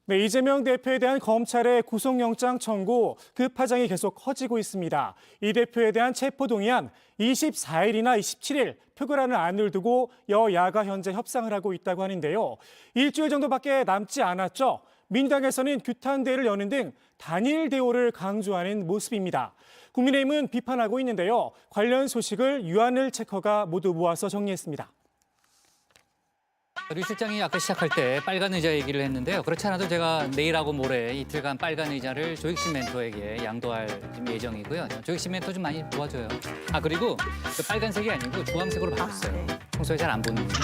네, 이재명 대표에 대한 검찰의 구속영장 청구 그 파장이 계속 커지고 있습니다. 이 대표에 대한 체포동의안 24일이나 27일 표결하는 안을 두고 여야가 현재 협상을 하고 있다고 하는데요. 일주일 정도밖에 남지 않았죠. 민주당에서는 규탄대회를 여는 등 단일 대우를 강조하는 모습입니다. 국민의힘은 비판하고 있는데요. 관련 소식을 유한을 체커가 모두 모아서 정리했습니다. 류 실장이 아까 시작할 때 빨간 의자 얘기를 했는데요. 그렇지 않아도 제가 내일하고 모레 이틀간 빨간 의자를 조익신 멘토에게 양도할 예정이고요. 조익신 멘토 좀 많이 도와줘요. 아, 그리고 그 빨간색이 아니고 주황색으로 바꿨어요. 평소에 잘 안 보는 분이.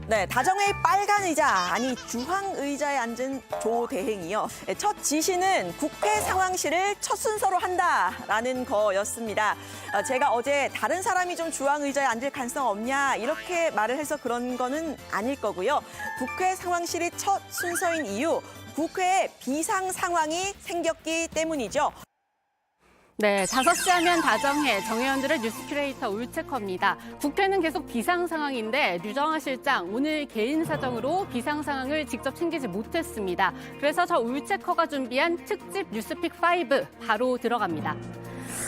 네, 다정의 빨간 의자, 아니 주황 의자에 앉은 조대행이요. 첫 지시는 국회 상황실을 첫 순서로 한다라는 거였습니다. 제가 어제 다른 사람이 좀 주황 의자에 앉을 가능성 없냐 이렇게 말을 해서 그런 거는 아닐 거고요. 국회 상황실이 첫 순서인 이유, 국회에 비상 상황이 생겼기 때문이죠. 네, 5시 하면 다정해 정의원들의 뉴스 큐레이터 울체커입니다. 국회는 계속 비상 상황인데 류정화 실장 오늘 개인 사정으로 비상 상황을 직접 챙기지 못했습니다. 그래서 저 울체커가 준비한 특집 뉴스픽 5 바로 들어갑니다.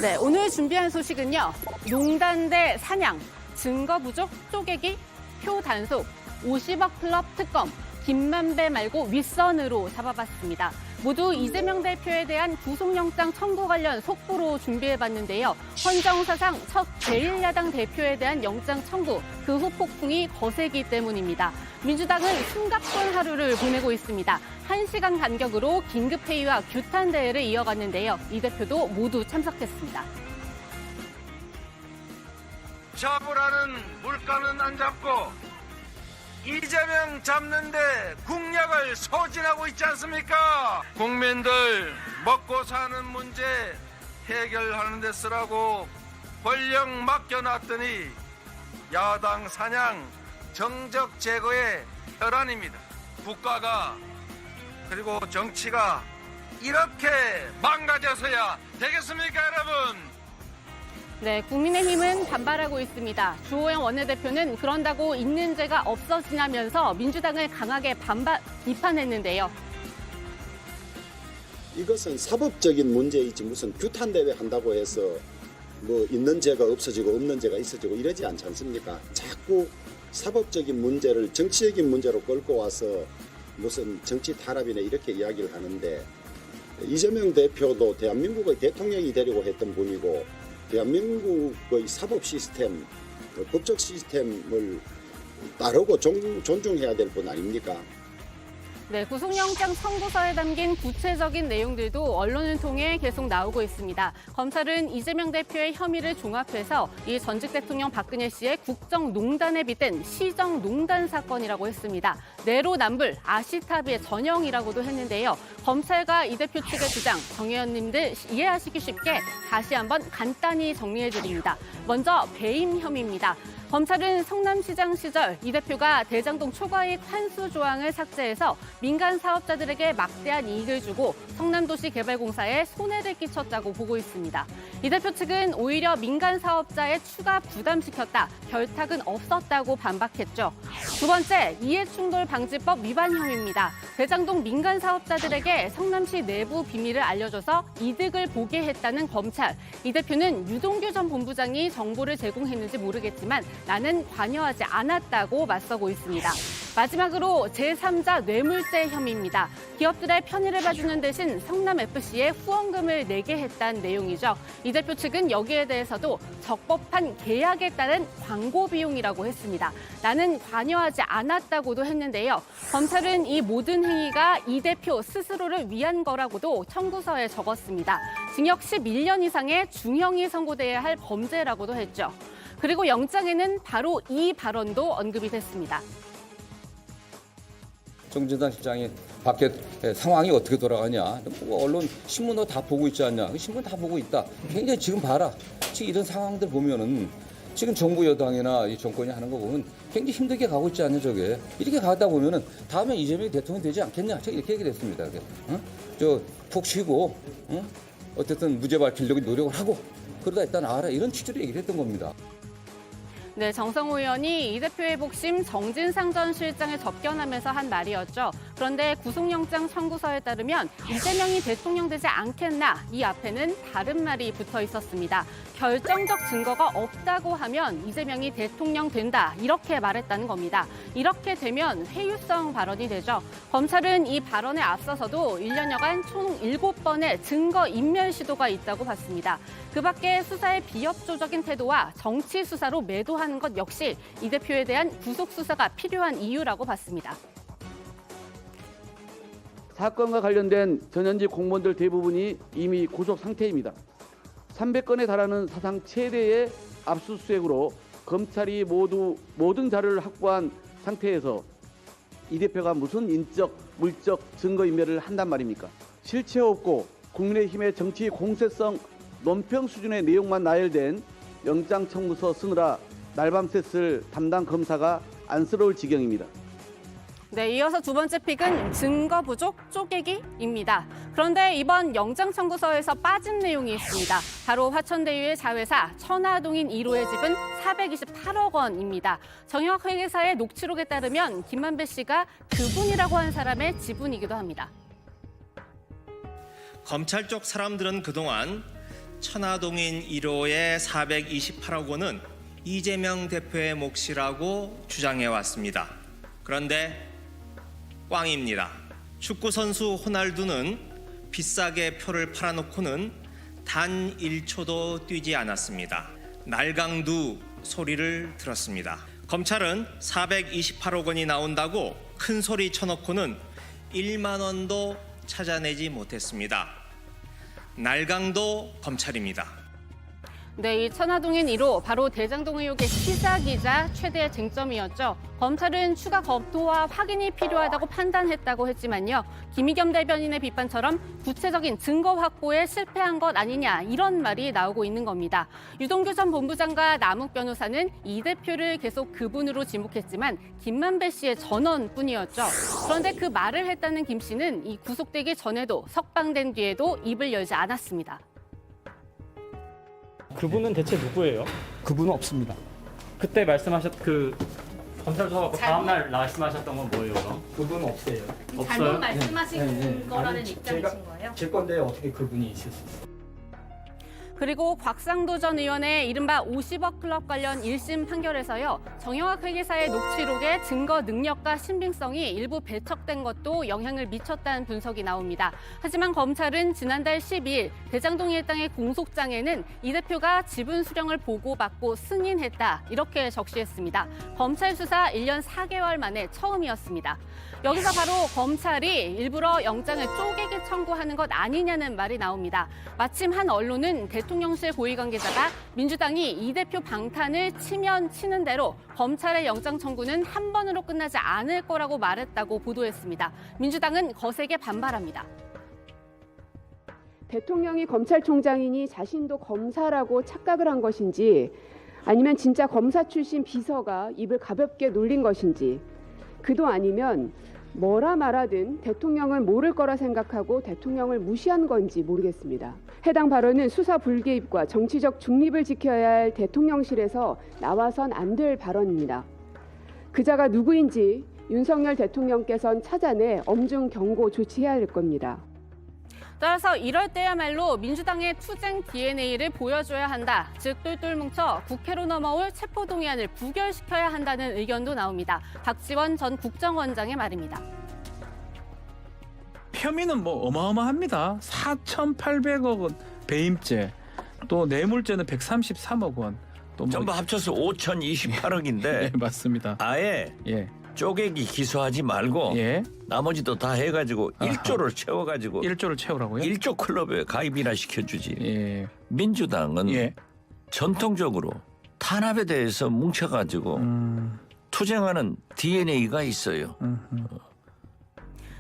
네, 오늘 준비한 소식은요. 농단 대 사냥, 증거 부족, 쪼개기, 표 단속, 50억 클럽 특검, 김만배 말고 윗선으로 잡아봤습니다. 모두 이재명 대표에 대한 구속영장 청구 관련 속보로 준비해봤는데요. 헌정사상 첫 제1야당 대표에 대한 영장 청구, 그 후 폭풍이 거세기 때문입니다. 민주당은 숨가쁜 하루를 보내고 있습니다. 1시간 간격으로 긴급회의와 규탄대회를 이어갔는데요. 이 대표도 모두 참석했습니다. 잡으라는 물가는 안 잡고 이재명 잡는데 국력을 소진하고 있지 않습니까? 국민들 먹고 사는 문제 해결하는 데 쓰라고 권력 맡겨놨더니 야당 사냥 정적 제거의 혈안입니다. 국가가 그리고 정치가 이렇게 망가져서야 되겠습니까, 여러분? 네, 국민의힘은 반발하고 있습니다. 주호영 원내대표는 그런다고 있는 죄가 없어지냐면서 민주당을 강하게 비판했는데요. 이것은 사법적인 문제이지 무슨 규탄대회 한다고 해서 뭐 있는 죄가 없어지고 없는 죄가 있어지고 이러지 않지 않습니까? 자꾸 사법적인 문제를 정치적인 문제로 끌고 와서 무슨 정치 탄압이네 이렇게 이야기를 하는데 이재명 대표도 대한민국의 대통령이 되려고 했던 분이고 대한민국의 사법 시스템, 법적 시스템을 따르고 존중해야 될 분 아닙니까? 네, 구속영장 청구서에 담긴 구체적인 내용들도 언론을 통해 계속 나오고 있습니다. 검찰은 이재명 대표의 혐의를 종합해서 이 전직 대통령 박근혜 씨의 국정농단에 빗댄 시정농단 사건이라고 했습니다. 내로남불, 아시타비의 전형이라고도 했는데요. 검찰과 이 대표 측의 주장, 정 의원님들 이해하시기 쉽게 다시 한번 간단히 정리해드립니다. 먼저 배임 혐의입니다. 검찰은 성남시장 시절 이 대표가 대장동 초과이익 환수 조항을 삭제해서 민간 사업자들에게 막대한 이익을 주고 성남도시개발공사에 손해를 끼쳤다고 보고 있습니다. 이 대표 측은 오히려 민간 사업자에 추가 부담시켰다, 결탁은 없었다고 반박했죠. 두 번째, 이해충돌방지법 위반 혐의입니다. 대장동 민간 사업자들에게 성남시 내부 비밀을 알려줘서 이득을 보게 했다는 검찰. 이 대표는 유동규 전 본부장이 정보를 제공했는지 모르겠지만 나는 관여하지 않았다고 맞서고 있습니다. 마지막으로 제3자 뇌물죄 혐의입니다. 기업들의 편의를 봐주는 대신 성남FC에 후원금을 내게 했다는 내용이죠. 이 대표 측은 여기에 대해서도 적법한 계약에 따른 광고 비용이라고 했습니다. 나는 관여하지 않았다고도 했는데요. 검찰은 이 모든 행위가 이 대표 스스로를 위한 거라고도 청구서에 적었습니다. 징역 11년 이상의 중형이 선고돼야 할 범죄라고도 했죠. 그리고 영장에는 바로 이 발언도 언급이 됐습니다. 정진상 실장이 밖에 상황이 어떻게 돌아가냐. 언론 신문도 다 보고 있지 않냐. 신문 다 보고 있다. 굉장히 지금 봐라. 지금 이런 상황들 보면은 지금 정부 여당이나 이 정권이 하는 거 보면 굉장히 힘들게 가고 있지 않냐, 저게. 이렇게 가다 보면은 다음에 이재명이 대통령 되지 않겠냐. 제가 이렇게 얘기를 했습니다. 푹 쉬고, 어쨌든 무죄 밝히려고 노력을 하고 그러다 일단 알아. 이런 취지로 얘기를 했던 겁니다. 네, 정성호 의원이 이 대표의 복심 정진상 전 실장을 접견하면서 한 말이었죠. 그런데 구속영장 청구서에 따르면 이재명이 대통령 되지 않겠나 이 앞에는 다른 말이 붙어 있었습니다. 결정적 증거가 없다고 하면 이재명이 대통령 된다 이렇게 말했다는 겁니다. 이렇게 되면 회유성 발언이 되죠. 검찰은 이 발언에 앞서서도 1년여간 총 7번의 증거 인멸 시도가 있다고 봤습니다. 그 밖에 수사의 비협조적인 태도와 정치 수사로 매도하는 것 역시 이 대표에 대한 구속 수사가 필요한 이유라고 봤습니다. 사건과 관련된 전현직 공무원들 대부분이 이미 구속 상태입니다. 300건에 달하는 사상 최대의 압수수색으로 검찰이 모든 자료를 확보한 상태에서 이 대표가 무슨 인적, 물적 증거인멸을 한단 말입니까? 실체 없고 국민의힘의 정치 공세성 논평 수준의 내용만 나열된 영장 청구서 쓰느라 날밤새 쓸 담당 검사가 안쓰러울 지경입니다. 네, 이어서 두 번째 픽은 증거 부족 쪼개기입니다. 그런데 이번 영장 청구서에서 빠진 내용이 있습니다. 바로 화천대유의 자회사 천화동인 1호의 집은 428억 원입니다. 정혁 회계사의 녹취록에 따르면 김만배 씨가 그분이라고 한 사람의 지분이기도 합니다. 검찰 쪽 사람들은 그동안 천화동인 1호의 428억 원은 이재명 대표의 몫이라고 주장해왔습니다. 그런데 꽝입니다. 축구선수 호날두는 비싸게 표를 팔아놓고는 단 1초도 뛰지 않았습니다. 날강두 소리를 들었습니다. 검찰은 428억 원이 나온다고 큰 소리 쳐놓고는 1만 원도 찾아내지 못했습니다. 날강도 검찰입니다. 네, 이 천화동인 1호 바로 대장동 의혹의 시작이자 최대의 쟁점이었죠. 검찰은 추가 검토와 확인이 필요하다고 판단했다고 했지만요. 김의겸 대변인의 비판처럼 구체적인 증거 확보에 실패한 것 아니냐 이런 말이 나오고 있는 겁니다. 유동규 전 본부장과 남욱 변호사는 이 대표를 계속 그분으로 지목했지만 김만배 씨의 전원뿐이었죠. 그런데 그 말을 했다는 김 씨는 이 구속되기 전에도 석방된 뒤에도 입을 열지 않았습니다. 그분은 대체 누구예요? 그분은 없습니다. 그때 말씀하셨 검찰 조사 받고 다음날 말씀하셨던 건 뭐예요? 그럼? 그분은 없어요. 없어요? 잘못 말씀하신 거라는 아니, 입장이신 거예요? 제 건데 어떻게 그분이 있을 수 있어요? 그리고 곽상도 전 의원의 이른바 50억 클럽 관련 1심 판결에서요. 정영학 회계사의 녹취록의 증거 능력과 신빙성이 일부 배척된 것도 영향을 미쳤다는 분석이 나옵니다. 하지만 검찰은 지난달 12일 대장동 일당의 공소장에는 이 대표가 지분 수령을 보고받고 승인했다 이렇게 적시했습니다. 검찰 수사 1년 4개월 만에 처음이었습니다. 여기서 바로 검찰이 일부러 영장을 쪼개기 청구하는 것 아니냐는 말이 나옵니다. 마침 한 언론은 대통령실 고위 관계자가 민주당이 이 대표 방탄을 치면 치는 대로 검찰의 영장 청구는 한 번으로 끝나지 않을 거라고 말했다고 보도했습니다. 민주당은 거세게 반발합니다. 대통령이 검찰총장이니 자신도 검사라고 착각을 한 것인지 아니면 진짜 검사 출신 비서가 입을 가볍게 놀린 것인지 그도 아니면 뭐라 말하든 대통령을 모를 거라 생각하고 대통령을 무시한 건지 모르겠습니다. 해당 발언은 수사 불개입과 정치적 중립을 지켜야 할 대통령실에서 나와선 안 될 발언입니다. 그자가 누구인지 윤석열 대통령께서는 찾아내 엄중 경고 조치해야 할 겁니다. 따라서 이럴 때야말로 민주당의 투쟁 DNA를 보여줘야 한다. 즉 똘똘 뭉쳐 국회로 넘어올 체포동의안을 부결시켜야 한다는 의견도 나옵니다. 박지원 전 국정원장의 말입니다. 혐의는 뭐 어마어마합니다. 4,800억 원 배임죄, 또 뇌물죄는 133억 원. 또 전부 합쳐서 5,028억인데 네, 맞습니다. 아예 쪼개기 기소하지 말고 나머지도 다 해가지고 1조를 채워가지고 1조를 채우라고요? 1조 클럽에 가입이나 시켜주지. 민주당은 전통적으로 탄압에 대해서 뭉쳐가지고 투쟁하는 DNA가 있어요.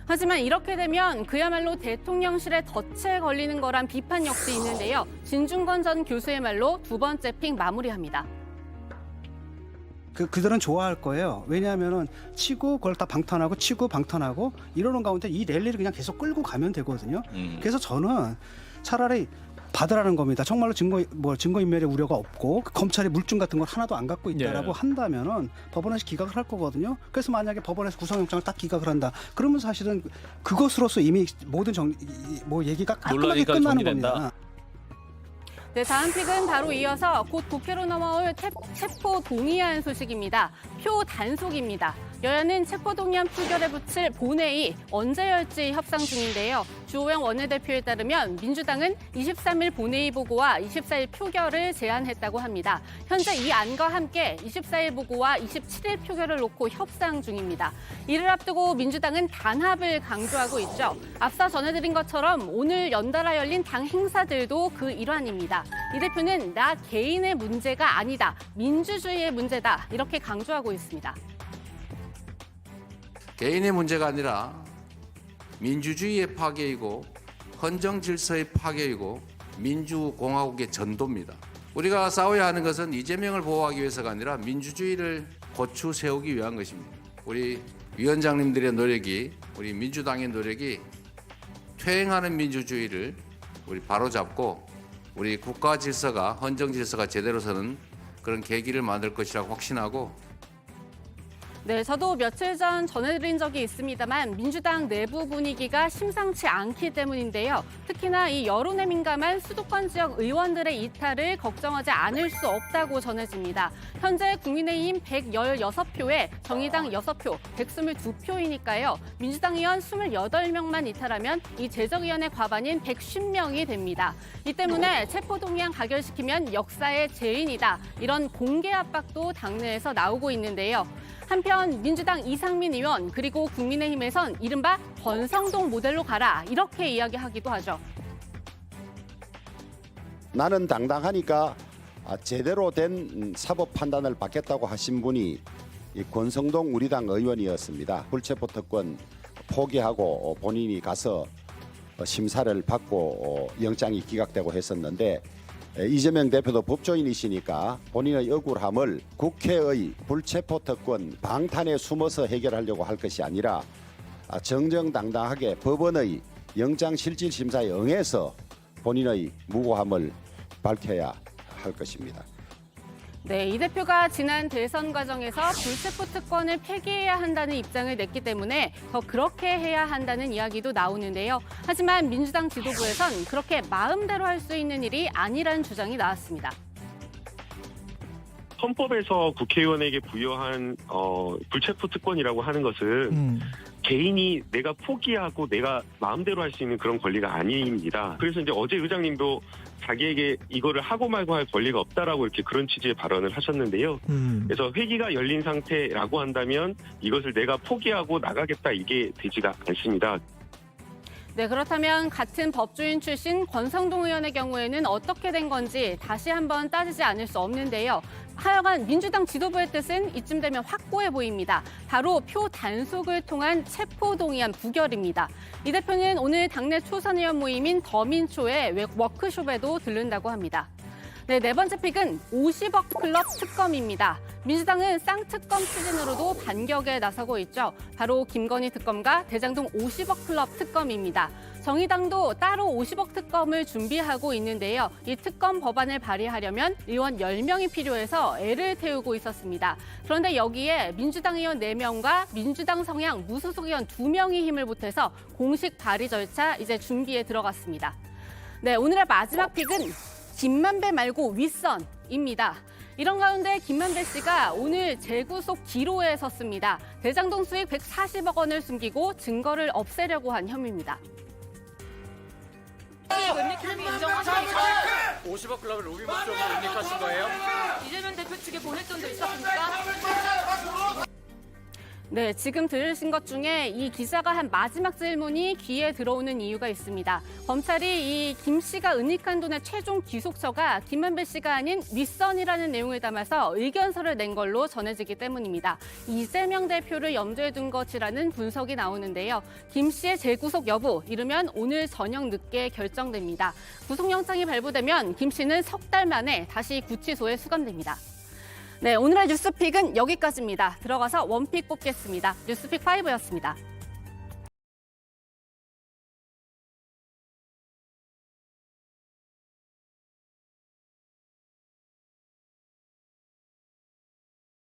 하지만 이렇게 되면 그야말로 대통령실의 덫에 걸리는 거란 비판 역시 있는데요. 진중권 전 교수의 말로 두 번째 픽 마무리합니다. 그들은 좋아할 거예요. 왜냐하면은 치고 그걸 다 방탄하고 치고 방탄하고 이러는 가운데 이 랠리를 그냥 계속 끌고 가면 되거든요. 그래서 저는 차라리 받으라는 겁니다. 정말로 증거인멸의 우려가 없고 검찰이 물증 같은 걸 하나도 안 갖고 있다라고 한다면은 법원에서 기각을 할 거거든요. 그래서 만약에 법원에서 구속영장을 딱 기각을 한다. 그러면 사실은 그것으로서 이미 모든 얘기가 깔끔하게 끝나는 겁니다. 네, 다음 픽은 바로 이어서 곧 국회로 넘어올 체포 동의안 소식입니다. 표 단속입니다. 여야는 체포 동의안 표결에 붙일 본회의 언제 열지 협상 중인데요. 주호영 원내대표에 따르면 민주당은 23일 본회의 보고와 24일 표결을 제안했다고 합니다. 현재 이 안과 함께 24일 보고와 27일 표결을 놓고 협상 중입니다. 이를 앞두고 민주당은 단합을 강조하고 있죠. 앞서 전해드린 것처럼 오늘 연달아 열린 당 행사들도 그 일환입니다. 이 대표는 나 개인의 문제가 아니다, 민주주의의 문제다 이렇게 강조하고 있습니다. 개인의 문제가 아니라 민주주의의 파괴이고 헌정 질서의 파괴이고 민주공화국의 전도입니다. 우리가 싸워야 하는 것은 이재명을 보호하기 위해서가 아니라 민주주의를 고추 세우기 위한 것입니다. 우리 위원장님들의 노력이, 우리 민주당의 노력이 퇴행하는 민주주의를 우리 바로잡고 우리 국가 질서가, 헌정 질서가 제대로 서는 그런 계기를 만들 것이라고 확신하고, 네, 저도 며칠 전 전해드린 적이 있습니다만 민주당 내부 분위기가 심상치 않기 때문인데요. 특히나 이 여론에 민감한 수도권 지역 의원들의 이탈을 걱정하지 않을 수 없다고 전해집니다. 현재 국민의힘 116표에 정의당 6표, 122표이니까요. 민주당 의원 28명만 이탈하면 이 제적의원의 과반인 110명이 됩니다. 이 때문에 체포동의안 가결시키면 역사의 재인이다. 이런 공개 압박도 당내에서 나오고 있는데요. 한편 민주당 이상민 의원 그리고 국민의힘에선 이른바 권성동 모델로 가라 이렇게 이야기하기도 하죠. 나는 당당하니까 제대로 된 사법 판단을 받겠다고 하신 분이 이 권성동 우리 당 의원이었습니다. 불체포 특권 포기하고 본인이 가서 심사를 받고 영장이 기각되고 했었는데, 이재명 대표도 법조인이시니까 본인의 억울함을 국회의 불체포 특권 방탄에 숨어서 해결하려고 할 것이 아니라 정정당당하게 법원의 영장실질심사에 응해서 본인의 무고함을 밝혀야 할 것입니다. 네, 이 대표가 지난 대선 과정에서 불체포 특권을 폐기해야 한다는 입장을 냈기 때문에 더 그렇게 해야 한다는 이야기도 나오는데요. 하지만 민주당 지도부에선 그렇게 마음대로 할 수 있는 일이 아니란 주장이 나왔습니다. 헌법에서 국회의원에게 부여한 불체포 특권이라고 하는 것은 개인이 내가 포기하고 내가 마음대로 할 수 있는 그런 권리가 아닙니다. 그래서 이제 어제 의장님도 자기에게 이거를 하고 말고 할 권리가 없다라고 이렇게 그런 취지의 발언을 하셨는데요. 그래서 회기가 열린 상태라고 한다면 이것을 내가 포기하고 나가겠다, 이게 되지가 않습니다. 네, 그렇다면 같은 법조인 출신 권성동 의원의 경우에는 어떻게 된 건지 다시 한번 따지지 않을 수 없는데요. 하여간 민주당 지도부의 뜻은 이쯤 되면 확고해 보입니다. 바로 표 단속을 통한 체포 동의안 부결입니다. 이 대표는 오늘 당내 초선 의원 모임인 더민초의 워크숍에도 들른다고 합니다. 네, 네 번째 픽은 50억 클럽 특검입니다. 민주당은 쌍특검 추진으로도 반격에 나서고 있죠. 바로 김건희 특검과 대장동 50억 클럽 특검입니다. 정의당도 따로 50억 특검을 준비하고 있는데요. 이 특검 법안을 발의하려면 의원 10명이 필요해서 애를 태우고 있었습니다. 그런데 여기에 민주당 의원 4명과 민주당 성향 무소속 의원 2명이 힘을 보태서 공식 발의 절차 이제 준비에 들어갔습니다. 네, 오늘의 마지막 픽은 김만배 말고 윗선입니다. 이런 가운데 김만배 씨가 오늘 재구속 기로에 섰습니다. 대장동 수익 140억 원을 숨기고 증거를 없애려고 한 혐의입니다. 은닉함이 인정하십니까? 50억 클럽을 로비 목적으로 은닉하신 거예요? 이재명 대표 측에 보낼 돈도 있었습니까? 네, 지금 들으신 것 중에 이 기자가 한 마지막 질문이 귀에 들어오는 이유가 있습니다. 검찰이 이 김 씨가 은닉한 돈의 최종 귀속처가 김만배 씨가 아닌 윗선이라는 내용을 담아서 의견서를 낸 걸로 전해지기 때문입니다. 이재명 대표를 염두에 둔 것이라는 분석이 나오는데요. 김 씨의 재구속 여부, 이르면 오늘 저녁 늦게 결정됩니다. 구속영장이 발부되면 김 씨는 석 달 만에 다시 구치소에 수감됩니다. 네, 오늘의 뉴스픽은 여기까지입니다. 들어가서 원픽 뽑겠습니다. 뉴스픽 5였습니다.